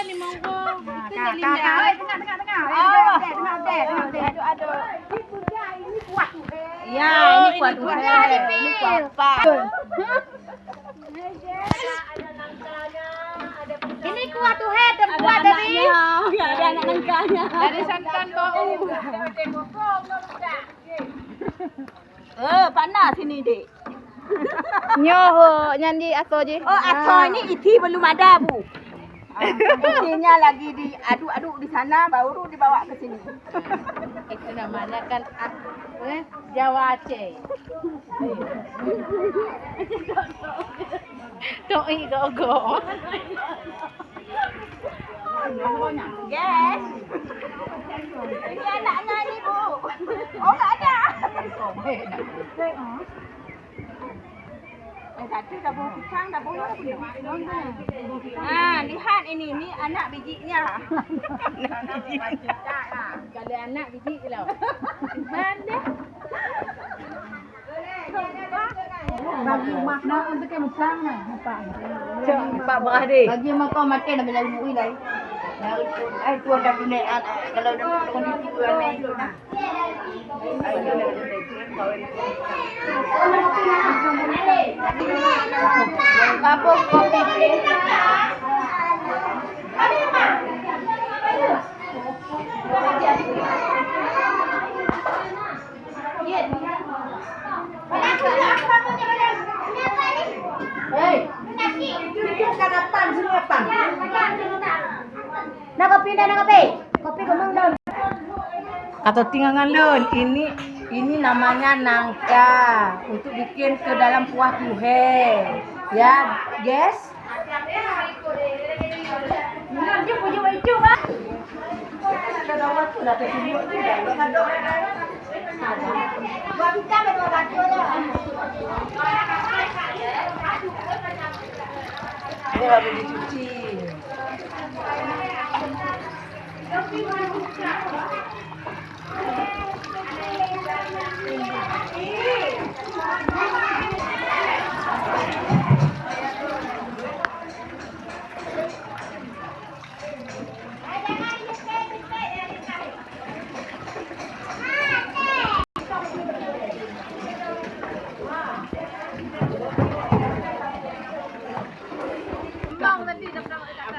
kan di monggo. Kakak, tengah. Aduh. Ini kuat tuh. Ya, ini kuat tuh. Ini kuat apa? Ini kuat tuh dan kuat dari. Ya, ada anak nangkanya. Dari santan bau. Panas ini, Dek. Nyoh, nyandi aso je. Oh, atau ini iti belum ada, Bu. Itinya lagi diaduk-aduk di sana, baru dibawa ke sini. Itu namanya kan Jawa Aceh. Doi gogo. Yes. Ini anaknya ini, Bu. Oh, nggak ada. Tadi dah bau pisang, dah bau belum? Lihat ini anak bijinya. Kalau anak biji lah. Mana? Bagi makna untuk yang besar nah, apa? Pak Beradik. Bagi makan makan dah bila mui dah. Ai tuan dah punya kalau dah kondisi tuan ni itu nah. Ai dia dah Kapok kopi please. Hei, itu kan apaan sini apaan? Nak kopi dah nak kopi. Kopi kemang don. Atau tinggangan lun, ini namanya nangka untuk bikin ke dalam kuah tuhe. Ya, guys. Lanjut puju itu bah. Ada dawat tu dah tersedia tu dah. Buat kita betul betul dah. Ini harus dicuci.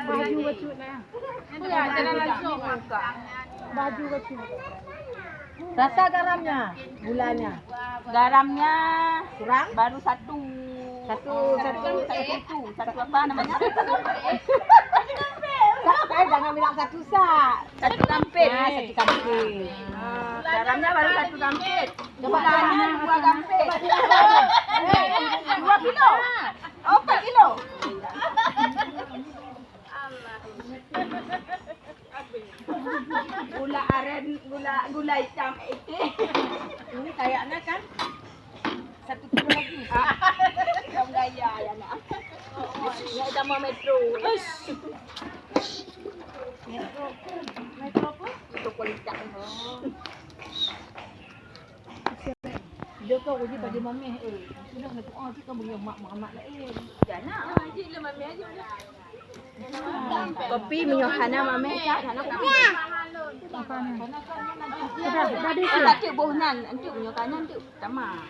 Baju nah. Enggak, jangan langsung makan. Baju kecil. Rasa garamnya, gulanya. Garamnya kurang, baru satu apa namanya? Jangan bilang satu sak. Satu kampit. Nah, satu kampit. Garamnya baru satu kampit. Gulanya 2 kampit. 2 kilo. 4 kilo. Gula aren, gula hitam itu. Ini kayaknya kan 1 kilo lagi. Yang gaya ya nak. Ya udah mau metro. Metro apa? Itu kualitas. Dia kau uji pada mami. Sudah nak tu cik kan bagi mak lain. Jangan aja le mami aja udah. Kopi minyohana mami cak sana kopi. Apa ni? Tak cik bohnan, antuk minyohana antuk tama.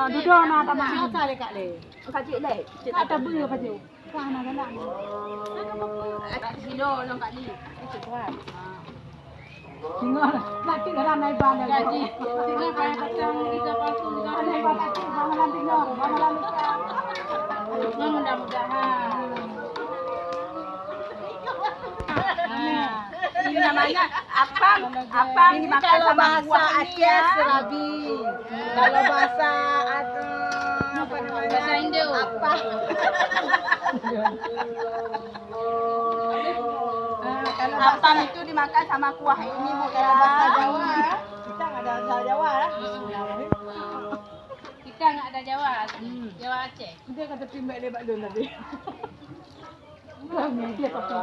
Duduk nak tambah apa dekat le? Kak cik le. Tak ada beli apa tu? Kau nak nak. Ada kilo long kali. Cik kuat. Tengok nak dalam naik ban dah. Gaji. Tinggal bayar kacang kita palsu dengan Naik ban tak malam tengok, malam nikah. mudah-mudahan. Ini namanya apam Ini dimakan kalau sama bahasa buah ini Aceh ya. serabi. Kalau bahasa apa namanya? Bahasa Indo. Apa? Kalau Apam itu dimakan sama kuah ini Bu ya. bahasa Jawa, kita nggak ada bahasa Jawa ya. Kita nggak ada Jawa. Jawa Aceh. Dia kata timbak lebat dulu tadi. Kami dia tak tahu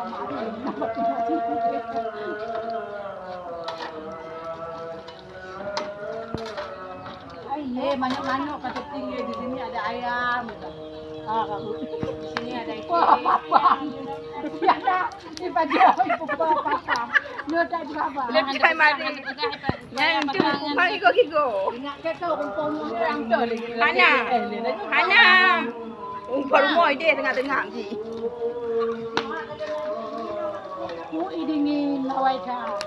manuk-manuk kata tinggi di sini ada ayam. Kamu. Di sini ada ikan. Wah, apa? Ya ada. Di aja. Apa-apa. Dia tak apa. Lepas mari. Yang tu pagi gigo. Ingat ke kau kumpul orang tu. Hana. Umpar moi dia tengah-tengah ni. Ku dingin lawai ka.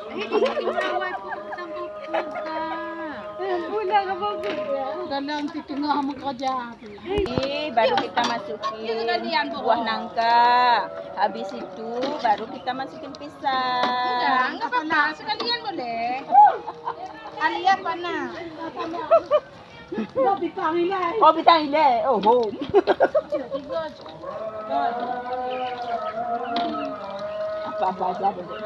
Bulan apa dalam di tengah kerja. Baru kita masukin buah nangka. Habis itu baru kita masukin pisang. Enggak apa-apa, sekalian boleh. Alia pana. Mau dipanggil. Oh, bitang ile. Oh, ho. Apa saja boleh.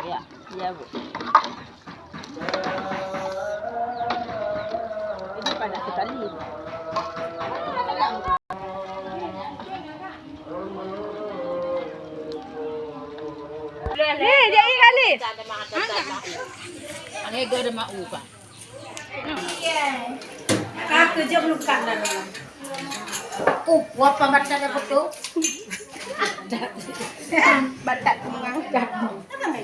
Ya, ya Bu. Ini panas sekali. Ni, jadi kali. Ada gada mau ka. Aku je belum kanan. Apa baca ada betul? Batak tengah. Kan ada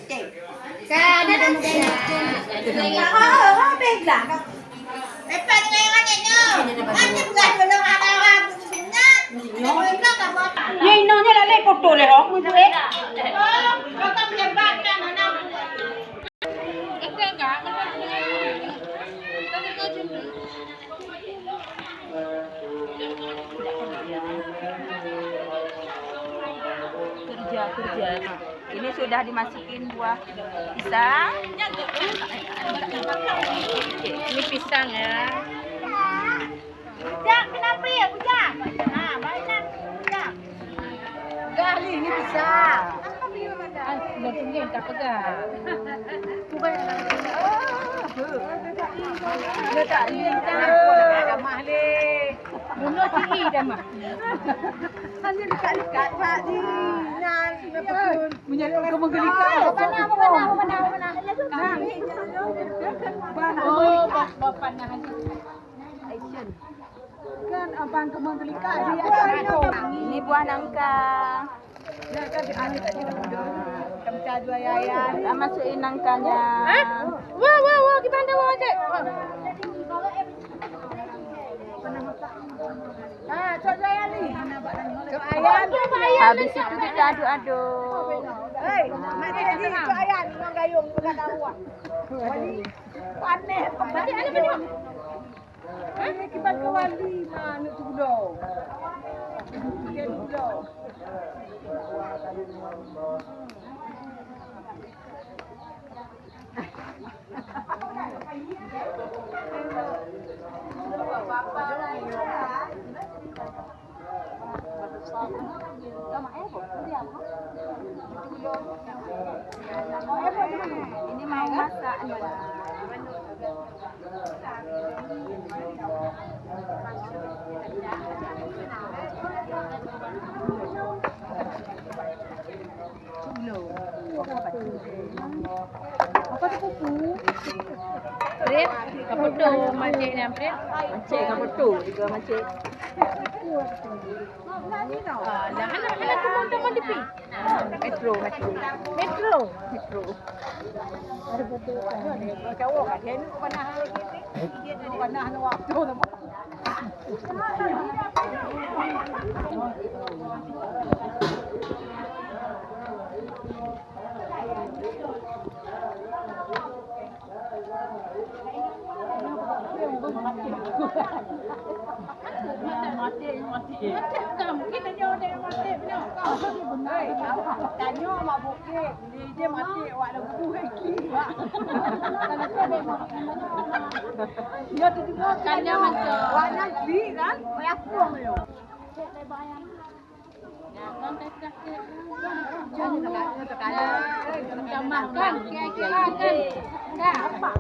inonya lalai foto le hok mu eh. Kerja. Ini sudah dimasukin buah pisang. Ini pisang ya. Ujang, kenapa ya Ujang? Nah, mainan Ujang. Gali ini bisa. Bertunggu tak pegang. Letak lintang ada mahle. Bunuh tinggi dah mah. Hanya dekat-dekat Pak di. Nah, betul. Mencari orang menggelikan. Mana. Oh, bapak nah. Kan abang kemenggelikan dia Ini buah nangka. Kita masukin nangkanya. Wah, gimana wah cek? Habis itu kita aduk-aduk. Kibat kawali mana tu do. Dia do. Ini mau masak nih. Apa tu pupu? Pret, kaputo, macet ni pret. Macik kaputu juga macik. Dah anak teman-teman di pi. Metro. Metro. Ada betul kan? Cowok kan dia ni pernah pernah waktu tu. Mati. Mungkin dia ada yang mati punya. Tanya mabuk dia mati awak dah bubuh lagi. Dia tu juga Kan dia macam. awak nak beli kan? Bayar puang yo. Jangan tekan. Macam makan. Kira-kira kan. Dah.